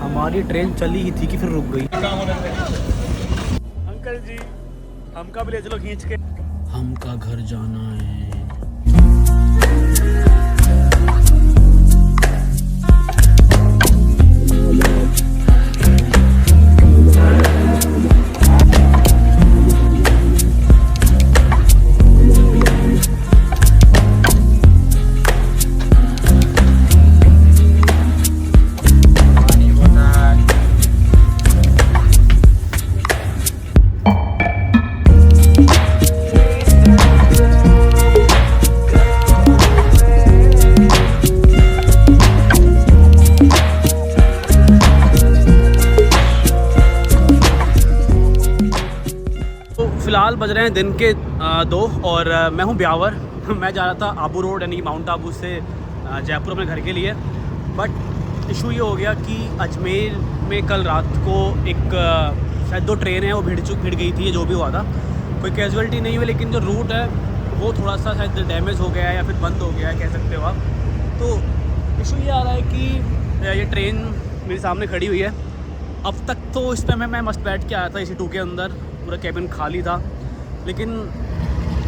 हमारी ट्रेन चली ही थी कि फिर रुक गई। अंकल जी हमका भी ले चलो खींच के। हमका घर जाना है। फ़िलहाल बज रहे हैं दिन के 2 और मैं हूं ब्यावर। मैं जा रहा था आबू रोड यानी माउंट आबू से जयपुर अपने घर के लिए। बट इशू ये हो गया कि अजमेर में कल रात को एक शायद 2 ट्रेन है वो भिड़ गई थी, जो भी हुआ था। कोई कैजुअलिटी नहीं हुई, लेकिन जो रूट है वो थोड़ा सा शायद डैमेज हो गया है या फिर बंद हो गया है, कह सकते हो आप। तो इशू ये आ रहा है कि ये ट्रेन मेरे सामने खड़ी हुई है। अब तक तो इस टाइम मैं मस्त बैठ के आया था AC2 के अंदर, पूरा केबिन खाली था। लेकिन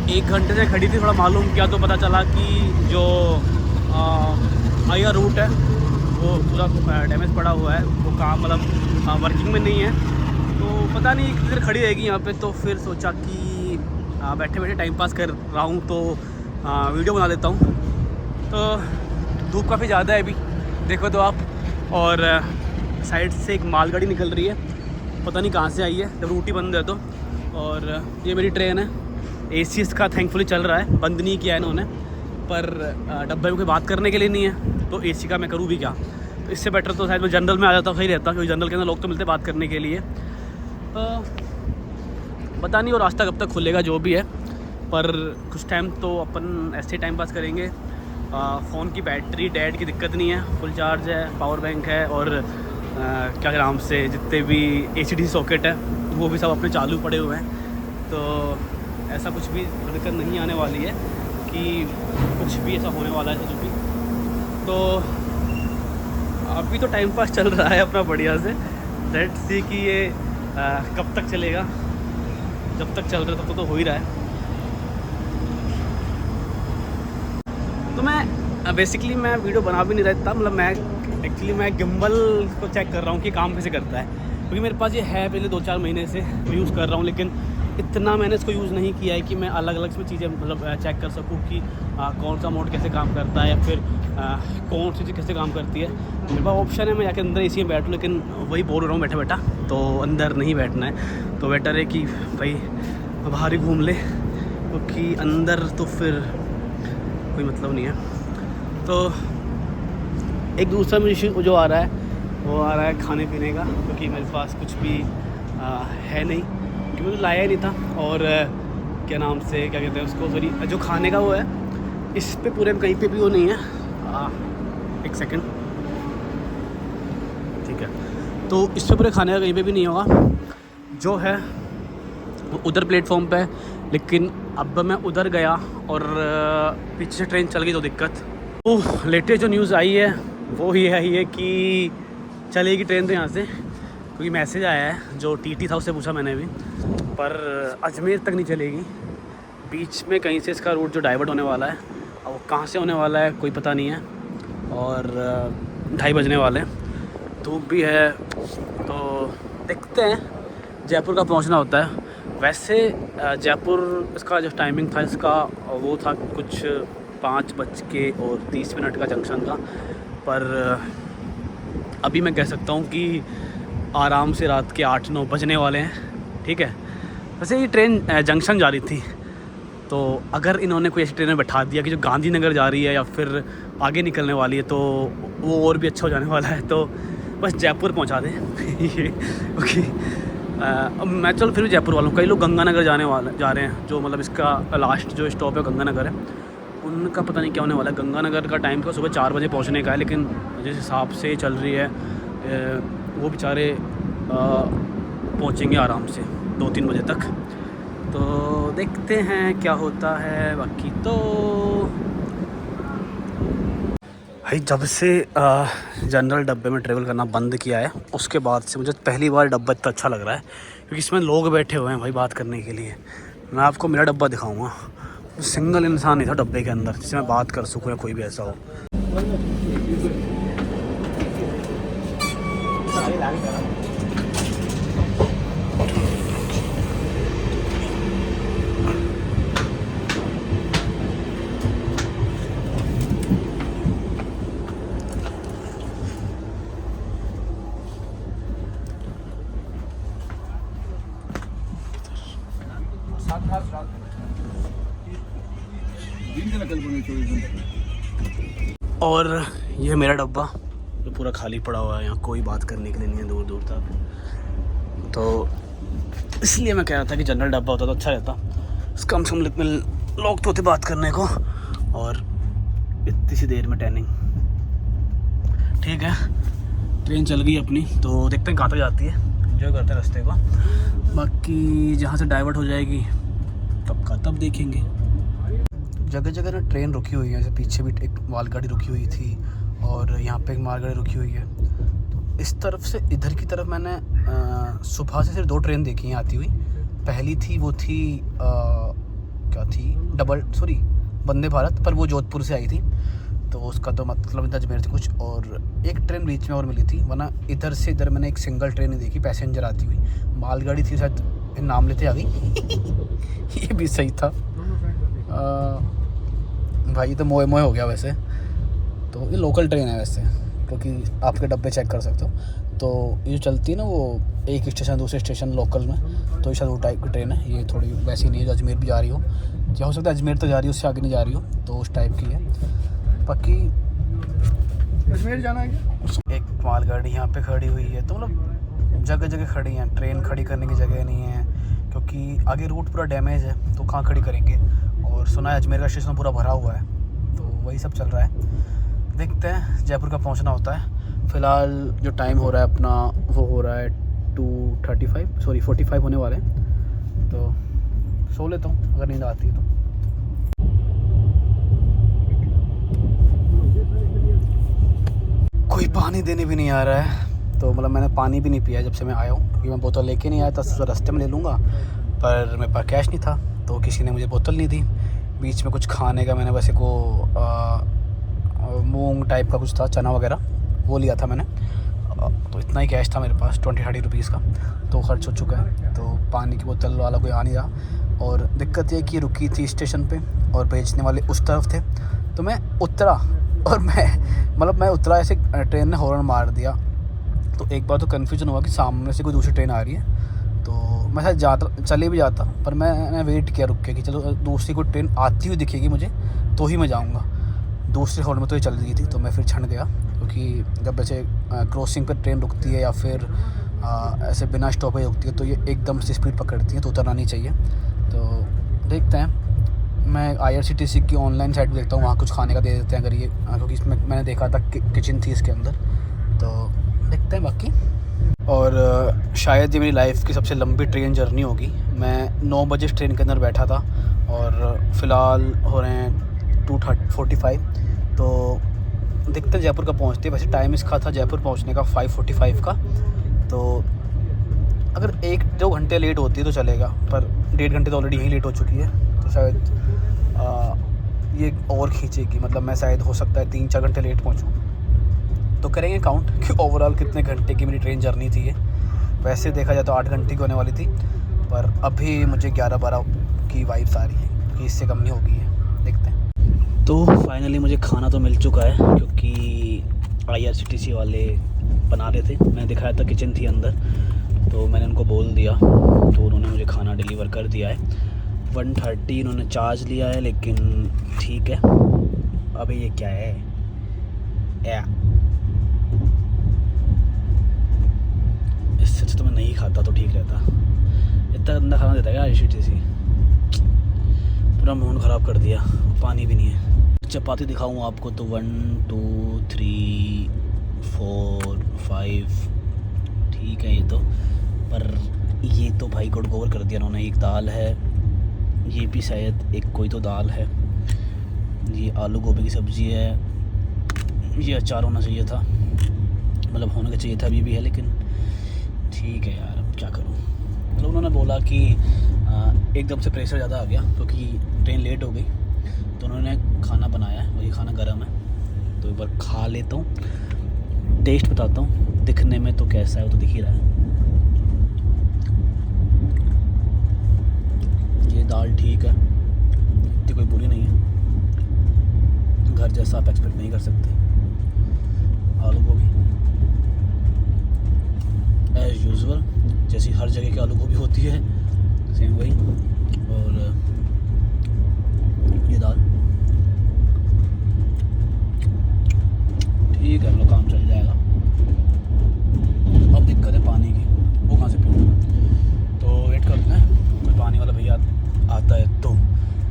1 घंटे से खड़ी थी, थोड़ा मालूम किया तो पता चला कि जो हायर रूट है वो पूरा डैमेज पड़ा हुआ है, वो काम मतलब वर्किंग में नहीं है। तो पता नहीं कितनी देर खड़ी रहेगी यहाँ पे। तो फिर सोचा कि बैठे बैठे टाइम पास कर रहा हूँ तो वीडियो बना लेता हूँ। तो धूप काफ़ी ज़्यादा है अभी, देखो तो आप। और साइड से एक मालगाड़ी निकल रही है, पता नहीं कहाँ से आई है, जब रूट ही बंद है तो। और ये मेरी ट्रेन है। AC इसका थैंकफुली चल रहा है, बंद नहीं किया है इन्होंने। पर डब्बे में कोई बात करने के लिए नहीं है, तो AC का मैं करूँ भी क्या। तो इससे बेटर तो शायद मैं जनरल में आ जाता, सही रहता, क्योंकि जनरल के अंदर लोग तो मिलते बात करने के लिए। पता नहीं और रास्ता कब तक खुलेगा, जो भी है। पर कुछ टाइम तो अपन ऐसे टाइम पास करेंगे। फ़ोन की बैटरी डेड की दिक्कत नहीं है, फुल चार्ज है, पावर बैंक है। और क्या नाम से जितने भी AC/DC सॉकेट है वो भी सब अपने चालू पड़े हुए हैं। तो ऐसा कुछ भी दिक्कत नहीं आने वाली है कि कुछ भी ऐसा होने वाला है कुछ भी। तो अभी तो टाइम पास चल रहा है अपना बढ़िया से। लेट्स सी कि ये कब तक चलेगा। जब तक चल रहा है तब तो हो ही रहा है। तो मैं बेसिकली मैं वीडियो बना भी नहीं रहा था, मतलब मैं गिम्बल को चेक कर रहा हूँ कि काम कैसे करता है। क्योंकि मेरे पास ये है पहले 2-4 महीने से मैं यूज़ कर रहा हूँ, लेकिन इतना मैंने इसको यूज़ नहीं किया है कि मैं अलग अलग इसमें चीज़ें मतलब चेक कर सकूँ कि कौन सा मोड कैसे काम करता है या फिर कौन सी चीज़ कैसे काम करती है। मेरे पास ऑप्शन है मैं जाके अंदर AC में बैठूँ, लेकिन वही बोर हो रहा हूँ बैठा बैठा, तो अंदर नहीं बैठना है। तो बेटर है कि भाई बाहर ही घूम ले, क्योंकि अंदर तो फिर कोई मतलब नहीं है। तो एक दूसरा इशू जो आ रहा है वो आ रहा है खाने पीने का, क्योंकि मेरे पास कुछ भी है नहीं, क्योंकि मुझे लाया ही नहीं था। और क्या नाम से क्या कहते हैं उसको, सॉरी, जो खाने का वो है इस पे पूरे में कहीं पे भी वो नहीं है। एक सेकंड, ठीक है। तो इस पे पूरे खाने का कहीं पे भी नहीं होगा, जो है वो उधर प्लेटफॉर्म पे है। लेकिन अब मैं उधर गया और पीछे से ट्रेन चल गई तो दिक्कत। तो लेटेस्ट जो न्यूज़ आई है वो ये है कि चलेगी ट्रेन तो यहाँ से, क्योंकि मैसेज आया है जो TT था उससे पूछा मैंने भी, पर अजमेर तक नहीं चलेगी। बीच में कहीं से इसका रूट जो डाइवर्ट होने वाला है, अब वो कहाँ से होने वाला है कोई पता नहीं है। और 2:30 बजने वाले हैं, धूप भी है, तो देखते हैं। जयपुर का पहुँचना होता है। वैसे जयपुर इसका जो टाइमिंग था इसका वो था कुछ 5:30 का जंक्शन था, पर अभी मैं कह सकता हूँ कि आराम से रात के 8-9 बजने वाले हैं। ठीक है, वैसे ये ट्रेन जंक्शन जा रही थी, तो अगर इन्होंने कोई ऐसी ट्रेन में बैठा दिया कि जो गांधीनगर जा रही है या फिर आगे निकलने वाली है, तो वो और भी अच्छा हो जाने वाला है। तो बस जयपुर पहुँचा दें ये ओके। अब मैं चलो फिर भी जयपुर वालों, कई लोग गंगानगर जा रहे हैं, जो मतलब इसका लास्ट जो स्टॉप है गंगानगर है, उनका पता नहीं क्या होने वाला है। गंगानगर का टाइम था सुबह 4 बजे पहुंचने का है, लेकिन जिस हिसाब से चल रही है वो बेचारे पहुंचेंगे आराम से 2-3 बजे तक। तो देखते हैं क्या होता है। बाकी तो भाई जब से जनरल डब्बे में ट्रेवल करना बंद किया है उसके बाद से मुझे पहली बार डब्बा इतना अच्छा लग रहा है, क्योंकि इसमें लोग बैठे हुए हैं भाई बात करने के लिए। मैं आपको मेरा डब्बा दिखाऊंगा, सिंगल इंसान नहीं था डब्बे के अंदर जिससे मैं बात कर सकूँ या कोई भी ऐसा हो। और ये मेरा डब्बा जो पूरा खाली पड़ा हुआ है, यहाँ कोई बात करने के लिए नहीं है दूर दूर तक। तो इसलिए मैं कह रहा था कि जनरल डब्बा होता तो अच्छा रहता, कम से कम लोग तो होते बात करने को। और इतनी सी देर में टैनिंग ठीक है। ट्रेन चल गई अपनी, तो देखते हैं कहाँ तक जाती है, एंजॉय करते हैं रास्ते को। बाकी जहाँ से डाइवर्ट हो जाएगी तब का तब देखेंगे। जगह जगह ना ट्रेन रुकी हुई है, जैसे पीछे भी एक मालगाड़ी रुकी हुई थी और यहाँ पे एक मालगाड़ी रुकी हुई है। तो इस तरफ से इधर की तरफ मैंने सुबह से सिर्फ 2 ट्रेन देखी हैं आती हुई। पहली थी वो थी क्या थी वंदे भारत, पर वो जोधपुर से आई थी, तो उसका तो मतलब इधर अजमेर थी कुछ। और एक ट्रेन बीच में और मिली थी, वरना इधर से इधर मैंने एक सिंगल ट्रेन ही देखी पैसेंजर आती हुई। मालगाड़ी थी शायद, नाम लेते आ गई ये भी सही था भाई, तो मोए मोए हो गया वैसे। तो ये लोकल ट्रेन है वैसे, क्योंकि आपके डब्बे चेक कर सकते हो। तो ये जो चलती है ना वो एक स्टेशन दूसरे स्टेशन लोकल में, तो ये शायद वो टाइप की ट्रेन है। ये थोड़ी वैसी नहीं है जो अजमेर भी जा रही हो, या हो सकता है अजमेर तो जा रही हो उससे आगे नहीं जा रही हो, तो उस टाइप की है। बाकी अजमेर जाना है। एक मालगाड़ी यहाँ पे खड़ी हुई है, तो मतलब जगह जगह खड़ी हैं। ट्रेन खड़ी करने की जगह नहीं है, क्योंकि आगे रूट पूरा डैमेज है, तो कहाँ खड़ी करेंगे। और सुना है अजमेर का स्टेशन पूरा भरा हुआ है, तो वही सब चल रहा है। देखते हैं, जयपुर का पहुंचना होता है। फ़िलहाल जो टाइम हो रहा है अपना वो हो रहा है 45 होने वाले हैं, तो सो लेता हूँ अगर नींद आती है तो। कोई पानी देने भी नहीं आ रहा है, तो मतलब मैंने पानी भी नहीं पिया जब से मैं आया हूँ, क्योंकि मैं बोतल लेके नहीं आया था, तो रास्ते में ले लूँगा, पर मेरे पास कैश नहीं था तो किसी ने मुझे बोतल नहीं दी। बीच में कुछ खाने का मैंने वैसे को मूंग टाइप का कुछ था, चना वगैरह, वो लिया था मैंने। तो इतना ही कैश था मेरे पास 20-30 रुपीज़ का, तो खर्च हो चुका है। तो पानी की बोतल वाला कोई आ नहीं रहा। और दिक्कत ये कि रुकी थी स्टेशन पे और बेचने वाले उस तरफ थे, तो मैं उतरा और मैं उतरा ऐसे ट्रेन ने हॉर्न मार दिया। तो एक बार तो कन्फ्यूजन हुआ कि सामने से कोई दूसरी ट्रेन आ रही है, तो मैं शायद चले भी जाता, पर मैंने वेट किया रुक के कि चलो दूसरी कोई ट्रेन आती हुई दिखेगी मुझे तो ही मैं जाऊँगा। दूसरे हॉर्न में तो ये चल रही थी, तो मैं फिर छन गया, क्योंकि जब वैसे क्रॉसिंग पर ट्रेन रुकती है या फिर ऐसे बिना स्टॉपेज रुकती है तो ये एकदम से स्पीड पकड़ती है, तो उतरना नहीं चाहिए। तो देखते हैं, मैं IRCTC की ऑनलाइन साइट पर देखता हूँ, वहाँ कुछ खाने का दे देते हैं अगर ये, क्योंकि इसमें मैंने देखा था किचन थी इसके अंदर, तो देखते हैं बाकी। और शायद ये मेरी लाइफ की सबसे लंबी ट्रेन जर्नी होगी। मैं 9 बजे ट्रेन के अंदर बैठा था और फ़िलहाल हो रहे हैं 2:45, तो देखते हैं जयपुर का पहुंचते। वैसे टाइम इसका था जयपुर पहुंचने का 5:45 का, तो अगर 1-2 घंटे लेट होती है तो चलेगा, पर 1.5 घंटे तो ऑलरेडी यहीं लेट हो चुकी है, तो शायद ये और खींचेगी। मतलब मैं शायद हो सकता है 3-4 घंटे लेट पहुँचूँ, तो करेंगे काउंट कि ओवरऑल कितने घंटे की मेरी ट्रेन जर्नी थी ये। वैसे देखा जाए तो 8 घंटे की होने वाली थी, पर अभी मुझे 11-12 की वाइब्स आ रही है कि इससे कम नहीं होगी है, देखते हैं। तो फाइनली मुझे खाना तो मिल चुका है, क्योंकि IRCTC वाले बना रहे थे, मैंने दिखाया था किचन थी अंदर, तो मैंने उनको बोल दिया, तो उन्होंने मुझे खाना डिलीवर कर दिया है। 130 इन्होंने चार्ज लिया है, लेकिन ठीक है। अबे ये क्या है इससे अच्छा तो मैं नहीं खाता तो ठीक रहता। इतना गंदा खाना देता है क्या IRCTC, पूरा मूड ख़राब कर दिया। पानी भी नहीं है। चपाती दिखाऊँ आपको तो 1 2 3 4 5 ठीक है ये तो, पर ये तो भाई गुड़ गोबर कर दिया उन्होंने। एक दाल है, ये भी शायद एक कोई तो दाल है, ये आलू गोभी की सब्ज़ी है, ये अचार होना चाहिए था, मतलब होना चाहिए था, अभी भी है, लेकिन ठीक है यार, अब क्या करूँ। मतलब उन्होंने बोला कि एकदम से प्रेशर ज़्यादा आ गया क्योंकि ट्रेन लेट हो गई, तो उन्होंने खाना बनाया है और ये खाना गर्म है, तो एक बार खा लेता हूँ, टेस्ट बताता हूँ। दिखने में तो कैसा है वो तो दिख ही रहा है। ये दाल ठीक है, इतनी कोई बुरी नहीं है, घर जैसा आप एक्सपेक्ट नहीं कर सकते। आलू गोभी एज यूजुअल, जैसी हर जगह की आलू गोभी होती है, सेम वही। और ये दाल ठीक है, मतलब काम चल जाएगा। अब दिक्कत है पानी की, वो कहाँ से पीऊँगा, तो वेट करते हैं कोई पानी वाला भैया आता है तो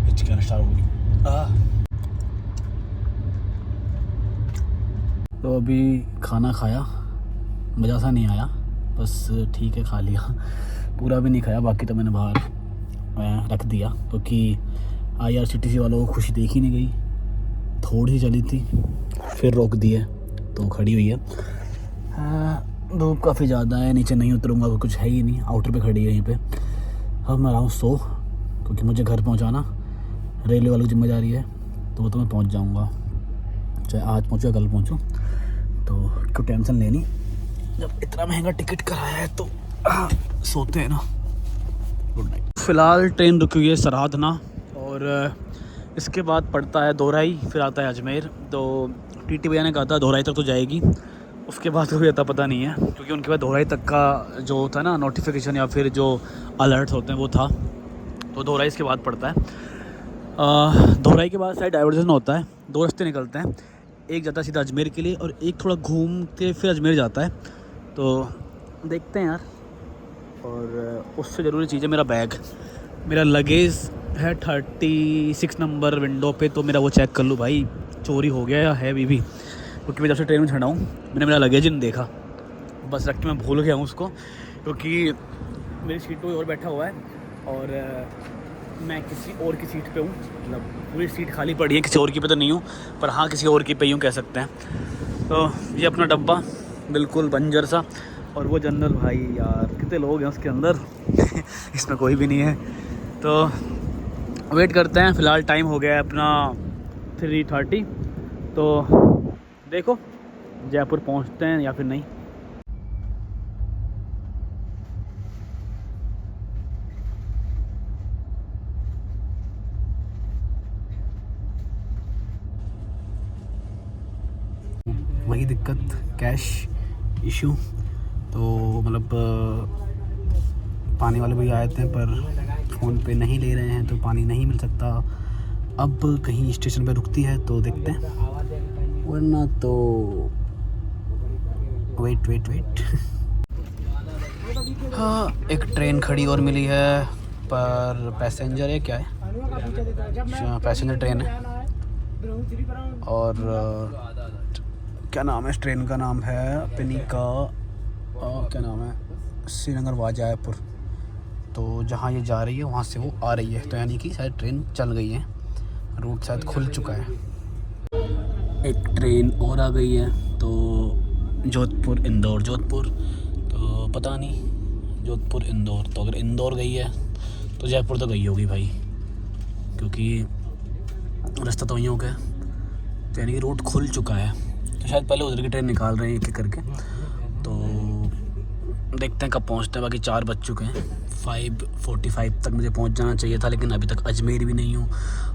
हिचकियाँ स्टार्ट होगी। तो अभी खाना खाया, मज़ा सा नहीं आया, बस ठीक है खा लिया, पूरा भी नहीं खाया, बाकी तो मैंने बाहर रख दिया क्योंकि IRCTC वालों को खुशी देखी नहीं गई, थोड़ी सी चली थी फिर रोक दिए, तो खड़ी हुई है। धूप काफ़ी ज़्यादा है, नीचे नहीं उतरूँगा, कुछ है ही नहीं, आउटर पे खड़ी है यहीं पे। अब मैं रहा हूँ सो, क्योंकि मुझे घर पहुँचाना रेलवे वालों की जिम्मेदारी है, तो वो तो मैं पहुँच जाऊँगा, चाहे आज पहुँचूँ या कल पहुँचूँ, तो क्यों टेंशन लेनी, जब इतना महंगा टिकट कराया है तो सोते हैं ना। Good night. फ़िलहाल ट्रेन रुकी हुई है सराधना, और इसके बाद पड़ता है दोराई, फिर आता है अजमेर। तो TT भैया ने कहा था दोराई तक तो जाएगी, उसके बाद कोई अता पता नहीं है, क्योंकि उनके बाद दोराई तक का जो था ना नोटिफिकेशन या फिर जो अलर्ट होते हैं वो था, तो दोराई इसके बाद पड़ता है। दोराई के बाद शायद डाइवर्जन होता है, 2 रास्ते निकलते हैं, एक जाता है सीधा अजमेर के लिए और एक थोड़ा घूम के फिर अजमेर जाता है, तो देखते हैं यार। और उससे ज़रूरी चीज़ है मेरा बैग, मेरा लगेज है 36 नंबर विंडो पे, तो मेरा वो चेक कर लूँ भाई चोरी हो गया या है अभी भी, क्योंकि मैं जब से ट्रेन में चढ़ा हूँ मैंने मेरा लगेज ही नहीं देखा, बस रख के मैं भूल गया हूँ उसको, क्योंकि मेरी सीट पे कोई और बैठा हुआ है और मैं किसी और की सीट पे हूँ, मतलब पूरी सीट खाली पड़ी है, किसी और की पे तो नहीं हूँ, पर हाँ किसी और की पे यूँ कह सकते हैं। तो ये अपना डब्बा बिल्कुल बंजर सा, और वो जनरल भाई यार कितने लोग हैं उसके अंदर इसमें कोई भी नहीं है, तो वेट करते हैं। फ़िलहाल टाइम हो गया है अपना 3:30, तो देखो जयपुर पहुंचते हैं या फिर नहीं। वही दिक्कत, कैश इशू, तो मतलब पानी वाले भैया आए थे पर फ़ोन पे नहीं ले रहे हैं, तो पानी नहीं मिल सकता। अब कहीं स्टेशन पे रुकती है तो देखते हैं, वरना तो वेट हाँ, एक ट्रेन खड़ी और मिली है, पर पैसेंजर है क्या है, पैसेंजर ट्रेन है। और क्या नाम है इस ट्रेन का, नाम है अपनी का क्या नाम है, श्रीनगर व जयपुर। तो जहाँ ये जा रही है वहाँ से वो आ रही है, तो यानी कि शायद ट्रेन चल गई है, रूट शायद खुल चुका है। एक ट्रेन और आ गई है, तो जोधपुर इंदौर, जोधपुर तो पता नहीं, जोधपुर इंदौर, तो अगर इंदौर गई है तो जयपुर तो गई होगी भाई, क्योंकि रास्ता तो वहीं हो गया, तो यानी कि रूट खुल चुका है, तो शायद पहले उधर की ट्रेन निकाल रहे हैं एक एक करके, तो देखते हैं कब पहुंचते हैं। बाकी 4 बज चुके हैं, 5:45 तक मुझे पहुंच जाना चाहिए था, लेकिन अभी तक अजमेर भी नहीं हूँ,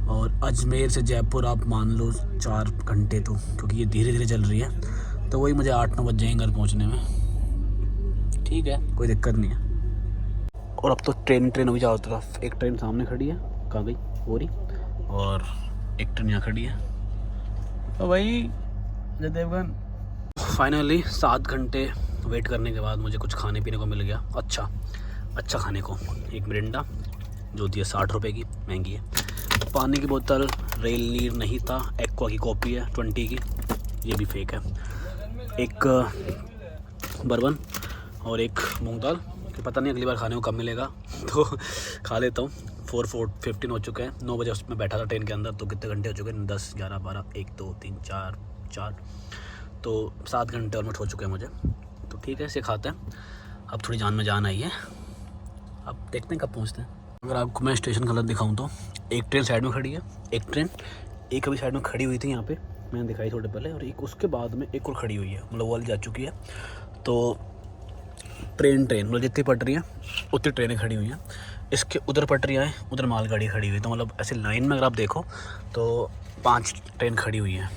और अजमेर से जयपुर आप मान लो 4 घंटे, तो क्योंकि ये धीरे धीरे चल रही है, तो वही मुझे 8-9 बज जाएंगे घर पहुँचने में। ठीक है, कोई दिक्कत नहीं है। और अब तो ट्रेन हुई चारों तरफ, एक ट्रेन सामने खड़ी है, कहाँ गई हो रही, और एक ट्रेन यहाँ खड़ी है, तो भाई जय देवगन। फाइनली 7 घंटे वेट करने के बाद मुझे कुछ खाने पीने को मिल गया, अच्छा खाने को। एक मिरिंडा जो दी है 60 रुपये की, महंगी है। पानी की बोतल रेल नीर नहीं था, एक्वा की कॉपी है 20 की, ये भी फेक है। एक बर्बन और एक मूंग दाल, कि पता नहीं अगली बार खाने को कब मिलेगा, तो खा लेता हूँ। 4:15 हो चुके हैं, 9 बजे उसमें बैठा था ट्रेन के अंदर, तो कितने घंटे हो चुके हैं, 10, 11, 12, 1, 2, 3, 4, 4, तो 7 घंटे ऑलमोस्ट हो चुके हैं मुझे। तो ठीक है, इसे खाते हैं। अब थोड़ी जान में जान आई है, अब देखते हैं कब पहुँचते हैं। अगर आपको मैं स्टेशन गलत दिखाऊँ तो एक ट्रेन साइड में खड़ी है, एक अभी साइड में खड़ी हुई थी यहाँ पे, मैंने दिखाई थोड़े पहले, और एक उसके बाद में एक और खड़ी हुई है, मतलब वो वाली जा चुकी है। तो ट्रेन मतलब जितनी पटरियाँ उतनी ट्रेनें खड़ी हुई हैं। इसके उधर पटरियाँ हैं, उधर मालगाड़ी खड़ी हुई है। तो मतलब ऐसे लाइन में अगर आप देखो तो 5 ट्रेन खड़ी हुई हैं।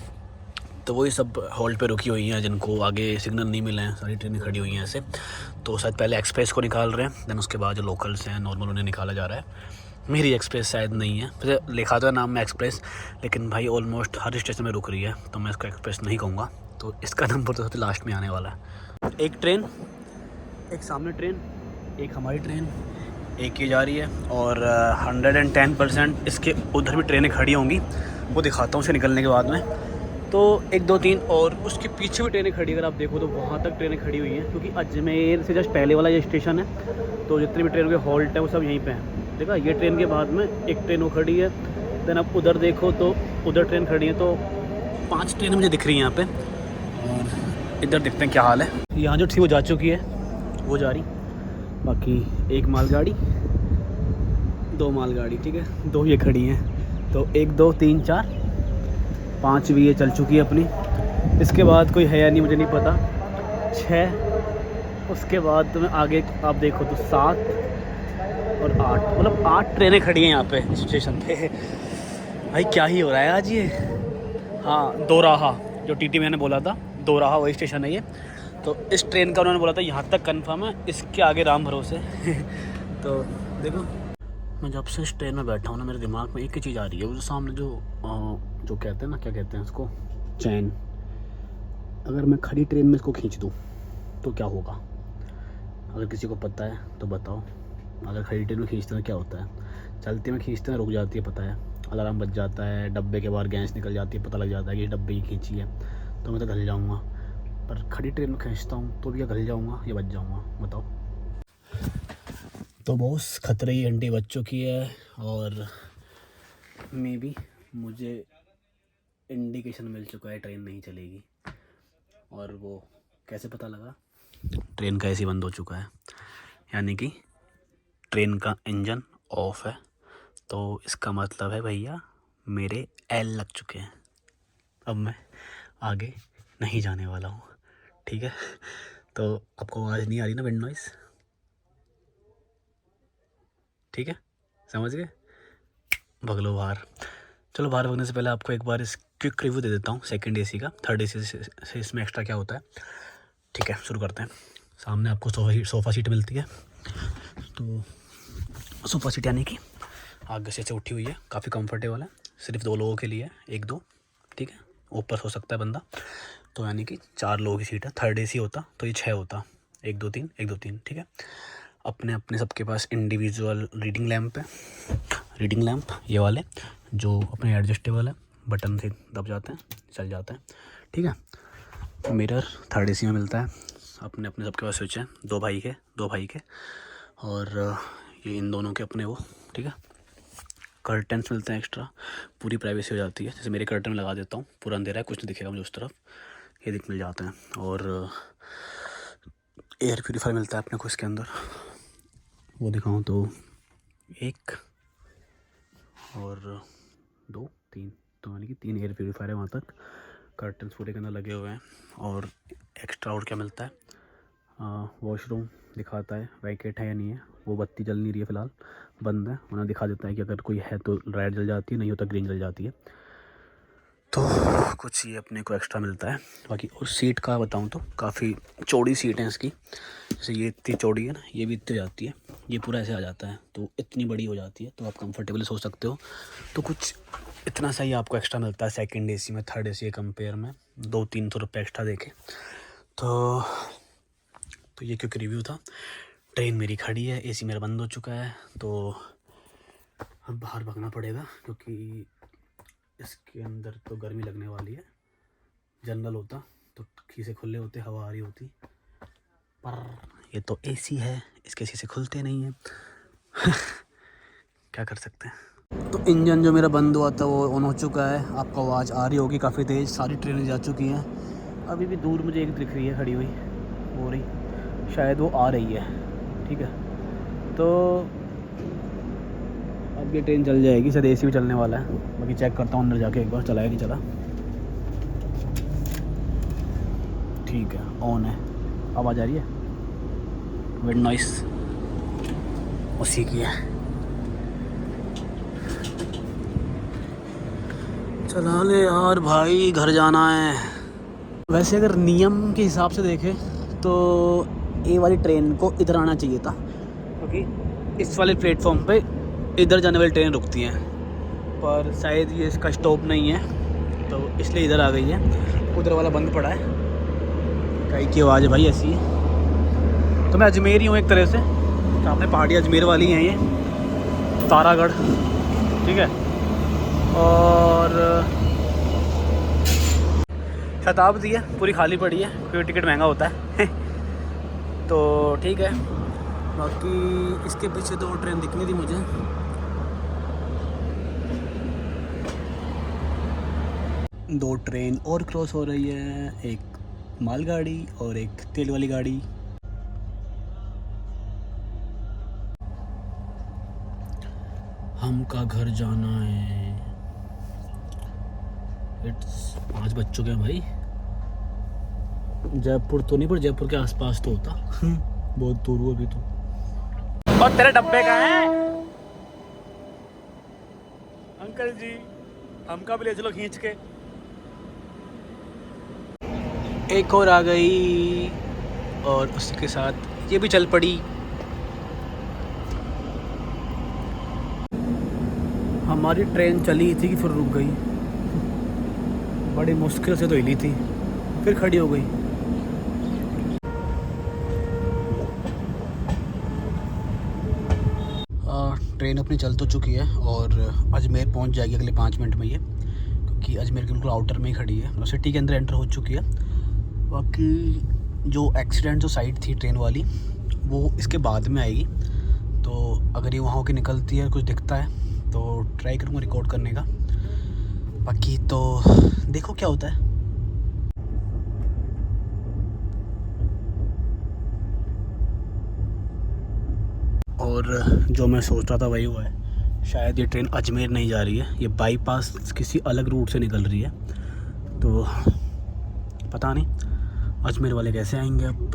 तो वही सब हॉल्ट पे रुकी हुई हैं, जिनको आगे सिग्नल नहीं मिले हैं, सारी ट्रेनें खड़ी हुई हैं ऐसे। तो शायद पहले एक्सप्रेस को निकाल रहे हैं, देन उसके बाद जो लोकल्स हैं नॉर्मल उन्हें निकाला जा रहा है। मेरी एक्सप्रेस शायद नहीं है, वैसे लिखा तो है नाम में एक्सप्रेस, लेकिन भाई ऑलमोस्ट हर स्टेशन में रुक रही है, तो मैं इसको एक्सप्रेस नहीं कहूँगा। तो इसका नंबर तो सबसे लास्ट में आने वाला है। एक ट्रेन, एक सामने ट्रेन, एक हमारी ट्रेन, एक ये जा रही है, और 110% इसके उधर भी ट्रेनें खड़ी होंगी, वो दिखाता हूँ उसे निकलने के बाद में। तो 1 2 3 और उसके पीछे भी ट्रेनें खड़ी, अगर आप देखो तो वहाँ तक ट्रेनें खड़ी हुई हैं, क्योंकि अजमेर से जस्ट पहले वाला ये स्टेशन है। तो जितने भी ट्रेन के हॉल्ट है वो सब यहीं पे हैं। देखा, ये ट्रेन के बाद में एक ट्रेन वो खड़ी है, देन आप उधर देखो तो उधर ट्रेन खड़ी है। तो 5 ट्रेनें मुझे दिख रही हैं यहाँ पे, और इधर देखते हैं क्या हाल है। यहाँ जो थी वो जा चुकी है, वो जा रही, बाकी एक मालगाड़ी, 2 मालगाड़ी, ठीक है, 2 ये खड़ी हैं। तो 1 2 3 4 5 भी ये चल चुकी है अपनी। इसके बाद कोई है या नहीं मुझे नहीं पता, 6, उसके बाद तो मैं आगे आप देखो तो 7 और 8, मतलब 8 ट्रेनें खड़ी हैं यहाँ पे स्टेशन पे। भाई क्या ही हो रहा है आज ये। हाँ, दोराहा, जो टीटी मैंने बोला था, दोराहा वही स्टेशन है ये। तो इस ट्रेन का उन्होंने बोला था यहाँ तक कंफर्म है, इसके आगे राम भरोसे। तो देखो, मैं जब से इस ट्रेन में बैठा हूँ ना, मेरे दिमाग में एक ही चीज़ आ रही है, वो जो सामने जो कहते हैं ना, क्या कहते हैं उसको, चैन। अगर मैं खड़ी ट्रेन में इसको खींच दूँ तो क्या होगा? अगर किसी को पता है तो बताओ। अगर खड़ी ट्रेन में खींचते हैं क्या होता है? चलती में खींचते हैं रुक जाती है, पता है, अलार्म बज जाता है, डब्बे के बाहर गैस निकल जाती है, पता लग जाता है कि डब्बे ही खींची है, तो मैं तो घल जाऊँगा। पर खड़ी ट्रेन में खींचता हूँ तो भी या घल जाऊँगा या बच जाऊँगा, बताओ। तो बॉस, खतरे की घंटी बज चुकी है, और मे बी मुझे इंडिकेशन मिल चुका है ट्रेन नहीं चलेगी। और वो कैसे पता लगा? ट्रेन का एसी बंद हो चुका है, यानी कि ट्रेन का इंजन ऑफ है। तो इसका मतलब है भैया मेरे एल लग चुके हैं, अब मैं आगे नहीं जाने वाला हूँ, ठीक है। तो आपको आवाज़ नहीं आ रही ना, विंड नॉइस, ठीक है, समझ गए? भग लो बाहर। चलो, बाहर भगने से पहले आपको एक बार इस क्विक रिव्यू दे देता हूँ सेकंड एसी का। थर्ड एसी से इसमें एक्स्ट्रा क्या होता है, ठीक है, शुरू करते हैं। सामने आपको सोफ़ा सीट मिलती है। तो सोफ़ा सीट यानी कि आगे से उठी हुई है, काफ़ी कंफर्टेबल है, सिर्फ 2 लोगों के लिए, 1 2, ठीक है, ऊपर सो सकता है बंदा। तो यानी कि 4 लोगों की सीट है। थर्ड एसी होता तो ये 6 होता, 1 2 3 1 2 3, ठीक है। अपने अपने सबके पास इंडिविजुअल रीडिंग लैंप है, रीडिंग लैंप ये वाले जो अपने एडजस्टेबल है, बटन से दब जाते हैं, चल जाता है, ठीक है। मिरर थर्ड एसी में मिलता है। अपने अपने सबके पास स्विच है, 2 भाई के, और ये इन दोनों के अपने वो, ठीक है। कर्टन्स मिलते हैं एक्स्ट्रा, पूरी प्राइवेसी हो जाती है। जैसे मेरे कर्टन लगा देता हूँ, पूरा अंधेरा है, कुछ नहीं दिखेगा मुझे उस तरफ, ये दिख मिल जाते हैं। और एयर प्यूरीफायर मिलता है अपने को इसके अंदर, वो दिखाऊँ तो 1 और 2 3, तो यानी कि 3 एयर प्यूरीफायर है वहाँ तक। कर्टन्स पूरे के अंदर लगे हुए हैं। और एक्स्ट्रा और क्या मिलता है, वॉशरूम दिखाता है, वैकेट है या नहीं है, वो बत्ती जल नहीं रही है फ़िलहाल, बंद है, उन्हें दिखा देता है कि अगर कोई है तो रेड जल जाती है, नहीं हो तो ग्रीन जल जाती है। तो कुछ ये अपने को एक्स्ट्रा मिलता है। बाकी और सीट का बताऊँ तो काफ़ी चौड़ी सीट है इसकी, जैसे ये इतनी चौड़ी है ना, ये भी इतनी जाती है, ये पूरा ऐसे आ जाता है, तो इतनी बड़ी हो जाती है, तो आप कंफर्टेबली सो सकते हो। तो कुछ इतना सही आपको एक्स्ट्रा मिलता है सेकंड एसी में थर्ड एसी के कंपेयर में, 200-300 रुपये एक्स्ट्रा देके। तो ये क्योंकि रिव्यू था। ट्रेन मेरी खड़ी है, एसी मेरा बंद हो चुका है, तो अब बाहर भागना पड़ेगा, क्योंकि इसके अंदर तो गर्मी लगने वाली है। जनरल होता तो शीशे खुले होते, हवा आ रही होती, पर ये तो एसी है, इसके शीशे खुलते नहीं हैं। क्या कर सकते हैं। तो इंजन जो मेरा बंद हुआ था वो ऑन हो चुका है। आपको आवाज़ आ रही होगी काफ़ी तेज़। सारी ट्रेनें जा चुकी हैं। अभी भी दूर मुझे एक दिख रही है खड़ी हुई हो रही, शायद वो आ रही है। ठीक है, तो अब ये ट्रेन चल जाएगी। शायद AC भी चलने वाला है। बाकी चेक करता हूँ अंदर जाके एक बार चलाया कि चला। ठीक है, ऑन है। आवाज़ आ रही है, विंड नॉइस उसी की है। चला ले यार भाई, घर जाना है। वैसे अगर नियम के हिसाब से देखें तो ये वाली ट्रेन को इधर आना चाहिए था, क्योंकि इस वाले प्लेटफॉर्म पे इधर जाने वाली ट्रेन रुकती हैं, पर शायद ये इसका स्टॉप नहीं है तो इसलिए इधर आ गई है। उधर वाला बंद पड़ा है। कई की आवाज़ है भाई ऐसी है। तो मैं अजमेर ही हूँ एक तरह से। सामने पहाड़ी अजमेर वाली हैं ये, तारागढ़। ठीक है, और शताब्दी है, पूरी खाली पड़ी है क्योंकि टिकट महंगा होता है। तो ठीक है, बाकी इसके पीछे तो ट्रेन दिखनी थी मुझे। दो ट्रेन और क्रॉस हो रही है, एक मालगाड़ी और एक तेल वाली गाड़ी। हमका घर जाना है। इट्स 5 बज चुके हैं भाई। जयपुर तो नहीं, पर जयपुर के आसपास तो होता। बहुत दूर हुआ अभी तो। और तेरे डब्बे का है अंकल जी, हमका भी ले चलो खींच के। एक और आ गई और उसके साथ ये भी चल पड़ी। हमारी ट्रेन चली थी कि फिर रुक गई। बड़ी मुश्किल से तो हिली थी, फिर खड़ी हो गई। ट्रेन अपनी चल तो चुकी है और अजमेर पहुंच जाएगी अगले 5 मिनट में ये, क्योंकि अजमेर के बिल्कुल आउटर में ही खड़ी है। सिटी के अंदर एंटर हो चुकी है। बाकी जो एक्सीडेंट जो साइड थी ट्रेन वाली वो इसके बाद में आएगी। तो अगर ये वहाँ होकर निकलती है, कुछ दिखता है तो ट्राई करूँगा रिकॉर्ड करने का। बाकी तो देखो क्या होता है। और जो मैं सोच रहा था वही हुआ है। शायद ये ट्रेन अजमेर नहीं जा रही है, ये बाईपास किसी अलग रूट से निकल रही है। तो पता नहीं अजमेर वाले कैसे आएंगे। अब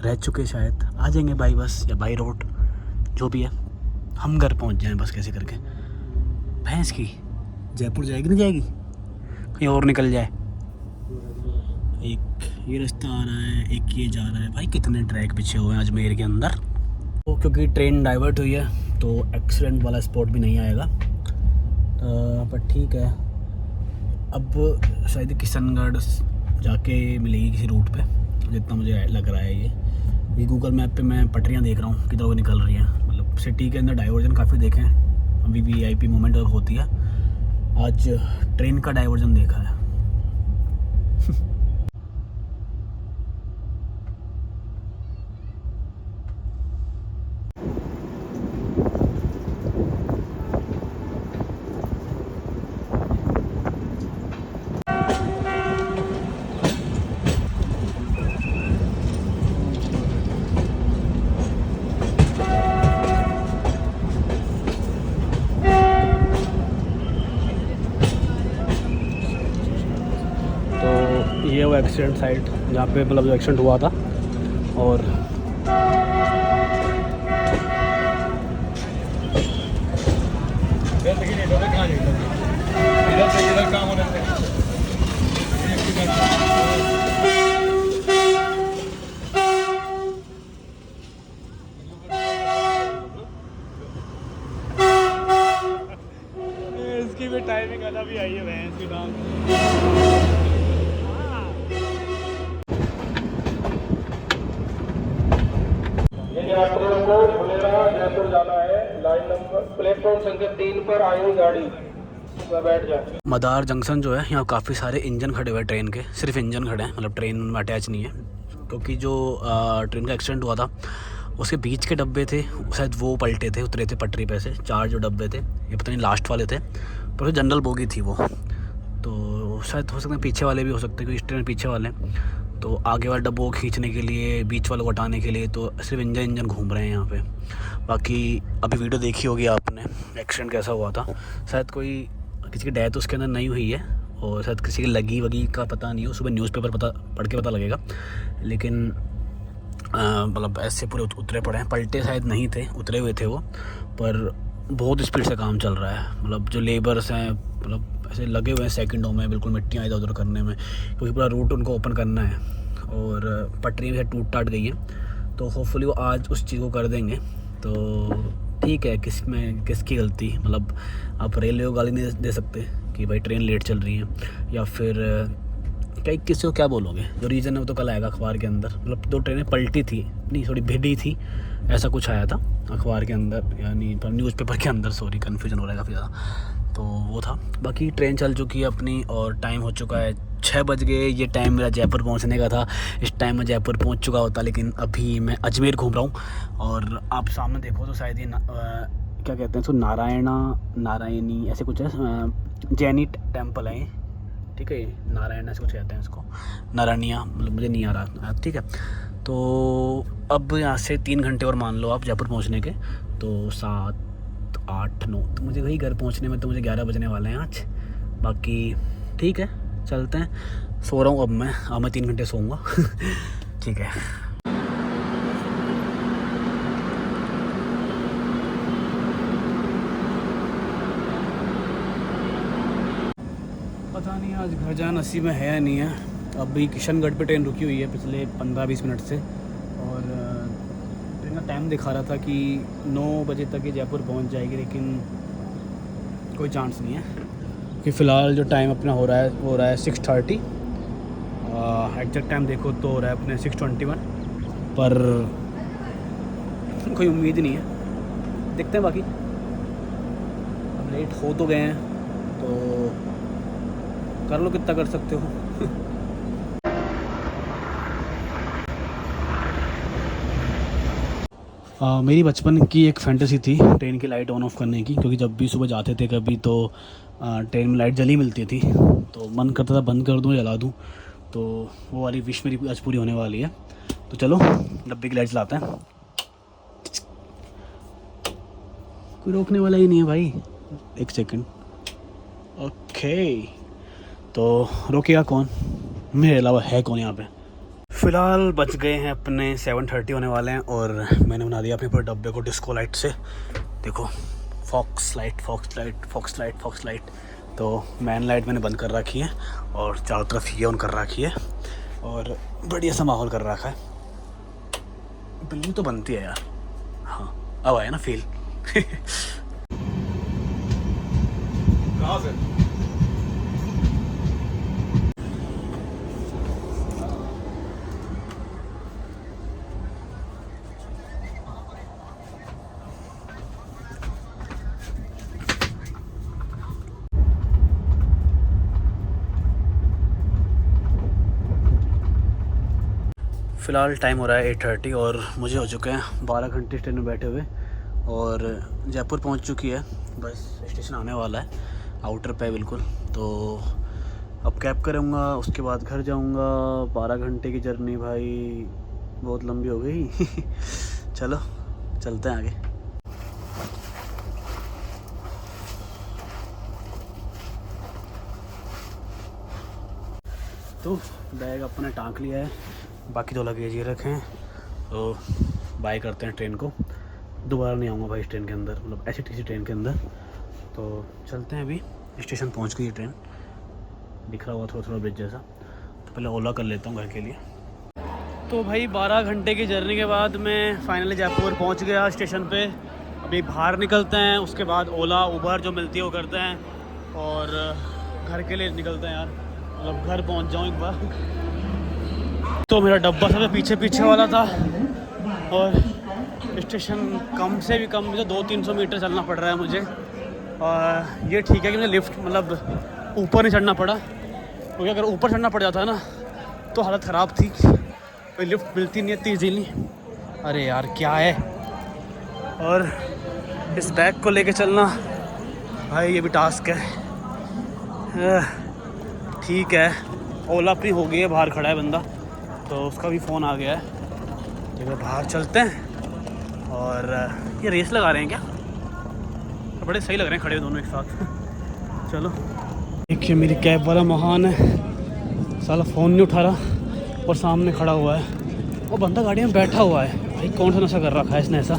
रह चुके, शायद आ जाएंगे बाई बस या बाई रोड, जो भी है। हम घर पहुंच जाएं बस कैसे करके। भैंस की जयपुर जाएगी नहीं जाएगी, कहीं और निकल जाए। एक ये रास्ता आ रहा है, एक ये जा रहा है। भाई कितने ट्रैक पीछे हुए हैं अजमेर के अंदर। तो क्योंकि ट्रेन डाइवर्ट हुई है तो एक्सीडेंट वाला स्पॉट भी नहीं आएगा। पर ठीक है, अब शायद किशनगढ़ जाके मिलेगी किसी रूट पे, जितना मुझे लग रहा है। ये गूगल मैप पे मैं पटरियाँ देख रहा हूँ किधर वो निकल रही हैं। मतलब सिटी के अंदर डाइवर्जन काफ़ी देखे हैं, अभी VIP मूवमेंट अगर होती है। आज ट्रेन का डाइवर्जन देखा है। ये वो एक्सीडेंट साइट जहाँ पे मतलब जो एक्सीडेंट हुआ था। और इसकी भी टाइमिंग अलग ही आई है भैंस की नाम। यात्रियों को फुलेरा जयपुर जाना है। लाइन नंबर प्लेटफॉर्म संख्या 3 पर आई गाड़ी बैठ जाए। मदार जंक्शन जो है, यहाँ काफ़ी सारे इंजन खड़े हुए हैं ट्रेन के। सिर्फ इंजन खड़े हैं, मतलब ट्रेन में अटैच नहीं है। क्योंकि जो ट्रेन का एक्सीडेंट हुआ था उसके बीच के डब्बे थे शायद वो पलटे थे, उतरे थे पटरी पे से। 4 जो डब्बे थे ये पता नहीं लास्ट वाले थे, पर जनरल बोगी थी वो, तो शायद हो सकता है पीछे वाले भी हो सकते हैं क्योंकि इस ट्रेन पीछे वाले हैं। तो आगे वाले डब्बों को खींचने के लिए, बीच वालों को हटाने के लिए तो सिर्फ इंजन घूम रहे हैं यहाँ पे। बाकी अभी वीडियो देखी होगी आपने, एक्सीडेंट कैसा हुआ था। शायद कोई किसी की डेथ उसके अंदर नहीं हुई है और शायद किसी की लगी वगी का पता नहीं हो, सुबह न्यूज़पेपर पढ़ के पता लगेगा। लेकिन मतलब ऐसे पूरे उतरे पड़े हैं, पलटे शायद नहीं थे, उतरे हुए थे वो, पर बहुत स्पीड से काम चल रहा है। मतलब जो लेबर्स हैं मतलब ऐसे लगे हुए हैं सेकंडों में बिल्कुल मिट्टियाँ इधर उधर करने में, क्योंकि पूरा रूट उनको ओपन करना है और पटरी भी टूट टाट गई है। तो होपफुली वो आज उस चीज़ को कर देंगे। तो ठीक है, किसकी गलती, मतलब आप रेलवे को गाली नहीं दे सकते कि भाई ट्रेन लेट चल रही है, या फिर कहीं किसी को क्या बोलोगे। जो रीज़न है वो तो कल आएगा अखबार के अंदर। मतलब 2 ट्रेनें पलटी थी, नहीं थोड़ी भिड़ी थी, ऐसा कुछ आया था अखबार के अंदर, यानी न्यूज़पेपर के अंदर, सॉरी कन्फ्यूजन हो रहा है काफ़ी ज़्यादा। तो वो था। बाकी ट्रेन चल चुकी है अपनी और टाइम हो चुका है 6 बज गए। ये टाइम मेरा जयपुर पहुंचने का था, इस टाइम मैं जयपुर पहुंच चुका होता, लेकिन अभी मैं अजमेर घूम रहा हूँ। और आप सामने देखो तो शायद ये क्या कहते हैं इसको, नारायणी ऐसे कुछ है, जैनी टेम्पल है, ठीक है। नारायण ऐसे कुछ कहते हैं इसको, नारायणिया, मतलब मुझे नहीं आ रहा, ठीक है। तो अब यहाँ से 3 घंटे और मान लो आप जयपुर पहुँचने के, तो 7, 8, 9, तो मुझे वही घर पहुँचने में तो मुझे 11 बजने वाले हैं आज। बाकी ठीक है, चलते हैं। सो रहा हूँ अब मैं 3 घंटे सोऊंगा ठीक है। पता नहीं आज घर जाना नसीब में है या नहीं है। अभी किशनगढ़ पे ट्रेन रुकी हुई है पिछले 15-20 मिनट से, और ट्रेन का टाइम दिखा रहा था कि 9 बजे तक ये जयपुर पहुंच जाएगी, लेकिन कोई चांस नहीं है कि फ़िलहाल जो टाइम अपना हो रहा है वो हो रहा है 6:30। एग्जैक्ट टाइम देखो तो हो रहा है अपने 6:21, पर कोई उम्मीद नहीं है, देखते हैं। बाकी अब लेट हो तो गए हैं तो कर लो, कितना कर सकते हो मेरी बचपन की एक फैंटेसी थी ट्रेन की लाइट ऑन ऑफ करने की, क्योंकि जब भी सुबह जाते थे कभी तो ट्रेन में लाइट जली मिलती थी, तो मन करता था बंद कर दूँ, जला दूँ। तो वो वाली विश मेरी आज पूरी होने वाली है। तो चलो डब्बे की लाइट जलाते हैं। कोई रोकने वाला ही नहीं है भाई, 1 सेकंड। ओके, तो रोकेगा कौन, मेरे अलावा है कौन यहाँ पे। फ़िलहाल बच गए हैं अपने 7:30 होने वाले हैं, और मैंने बना दिया अपने पूरे डब्बे को डिस्को लाइट से। देखो, फॉक्स लाइट। तो मैन लाइट मैंने बंद कर रखी है और चारों तरफ ये ऑन कर रखी है, और बढ़िया सा माहौल कर रखा है। बिल्ली तो बनती है यार, हाँ अब आया ना फील कहाँ से? फ़िलहाल टाइम हो रहा है 8:30 और मुझे हो चुके हैं 12 घंटे ट्रेन में बैठे हुए, और जयपुर पहुंच चुकी है। बस स्टेशन आने वाला है, आउटर पे बिल्कुल। तो अब कैब करूँगा, उसके बाद घर जाऊँगा। 12 घंटे की जर्नी भाई बहुत लंबी हो गई चलो चलते हैं आगे। तो बैग अपने टाँक लिया है, बाकी 2 लगेज ये रखे हैं। तो बाय करते हैं ट्रेन को, दोबारा नहीं आऊँगा भाई इस ट्रेन के अंदर, मतलब ऐसी किसी ट्रेन के अंदर। तो चलते हैं, अभी स्टेशन पहुँच गई ट्रेन, दिख रहा हुआ थोड़ा ब्रिज जैसा। तो पहले ओला कर लेता हूँ घर के लिए। तो भाई 12 घंटे की जर्नी के बाद मैं फाइनली जयपुर पहुँच गया स्टेशन पे। अभी बाहर निकलते हैं, उसके बाद ओला उबर जो मिलती है वो करते हैं, और घर के लिए निकलते हैं यार, मतलब घर पहुँच जाऊँ एक बार। तो मेरा डब्बा सबसे पीछे वाला था, और स्टेशन कम से भी कम मुझे 200-300 मीटर चलना पड़ रहा है मुझे। और ये ठीक है कि मुझे लिफ्ट मतलब ऊपर नहीं चढ़ना पड़ा, क्योंकि अगर ऊपर चढ़ना पड़ जाता है ना तो हालत ख़राब थी। कोई लिफ्ट मिलती नहीं है इतनी ईजीली। अरे यार क्या है। और इस बैग को लेके चलना भाई ये भी टास्क है। ठीक है, ओला फ्री हो गई है, बाहर खड़ा है बंदा, तो उसका भी फ़ोन आ गया है। तो बाहर चलते हैं। और ये रेस लगा रहे हैं क्या? तो बड़े सही लग रहे हैं खड़े दोनों एक साथ। चलो देखिए मेरी कैब वाला महान है, साला फ़ोन नहीं उठा रहा और सामने खड़ा हुआ है। वो बंदा गाड़ी में बैठा हुआ है, भाई कौन सा नशा कर रखा है इसने ऐसा।